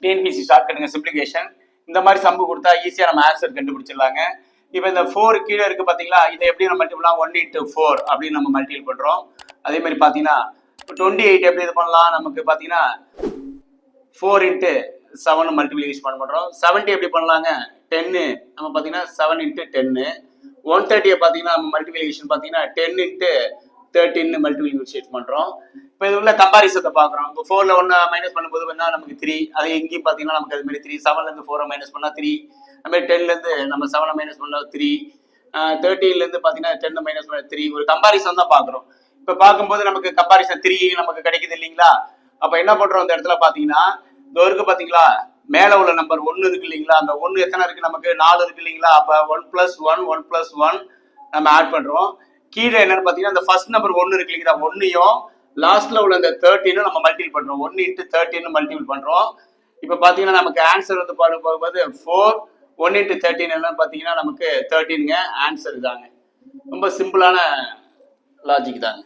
TNPSC ஷார்ட்கட்டுங்க simplification. இந்த மாதிரி சம்பு கொடுத்தா ஈஸியாக நம்ம ஆன்சர் கண்டுபிடிச்சிடலாங்க. இப்போ இந்த 4 கீழே இருக்கு பார்த்தீங்களா, இதை எப்படி நம்ம மல்டிபிள் பண்ணலாம்? 1 into 4 அப்படின்னு நம்ம மல்டிபிள் பண்ணுறோம். அதே மாதிரி பார்த்தீங்கன்னா 28 எப்படி இது பண்ணலாம்? நமக்கு பார்த்தீங்கன்னா 4 into 7 மல்டிபிளிகேஷன் பண்ணுறோம். 70 எப்படி பண்ணலாங்க? 10 நம்ம பார்த்தீங்கன்னா 7 into 10. 130 பார்த்தீங்கன்னா நம்ம மல்டிபிளிகேஷன் பார்த்தீங்கன்னா 10 into 13 மல்டிபிளிகேஷன் பண்ணுறோம். இப்போ இது உள்ள கம்பாரிசத்தை பார்க்குறோம். இப்போ 4ல் 1 மைனஸ் பண்ணும்போது என்ன நமக்கு 3, அது எங்கேயும் பார்த்தீங்கன்னா நமக்கு அது மாதிரி 3, 7லேருந்து 4 மைனஸ் பண்ணால் 3, அது மாதிரி 10லேருந்து நம்ம 7 மைனஸ் பண்ணால் 3, 13லேருந்து பார்த்தீங்கன்னா 10 மைனஸ் பண்ண 3, ஒரு கம்பாரிசன் தான் பார்க்குறோம். இப்போ பார்க்கும்போது நமக்கு கம்பாரிசன் 3 நமக்கு கிடைக்குது இல்லைங்களா? அப்போ என்ன பண்ணுறோம் இந்த இடத்துல பார்த்தீங்கன்னா, இந்த இருக்கு பார்த்தீங்களா, மேலே உள்ள நம்பர் 1 இருக்கு இல்லைங்களா, அந்த 1 எத்தனை இருக்கு? நமக்கு 4 இருக்கு இல்லைங்களா? அப்போ 1 + 1 1 + 1 நம்ம ஆட் பண்ணுறோம். கீழே என்னன்னு பார்த்தீங்கன்னா, இந்த ஃபர்ஸ்ட் நம்பர் 1 இருக்கு இல்லைங்களா, 1ஐயும் லாஸ்ட்ல உள்ள இந்த 13 நம்ம மல்டிபிள் பண்றோம். 1 into 13 மல்டிபிள் பண்றோம். இப்போ பாத்தீங்கன்னா நமக்கு ஆன்சர் வந்து போகும்போது 4 1 into 13 என்னன்னு பாத்தீங்கன்னா நமக்கு 13ங்க ஆன்சர் தாங்க. ரொம்ப சிம்பிளான லாஜிக் தாங்க.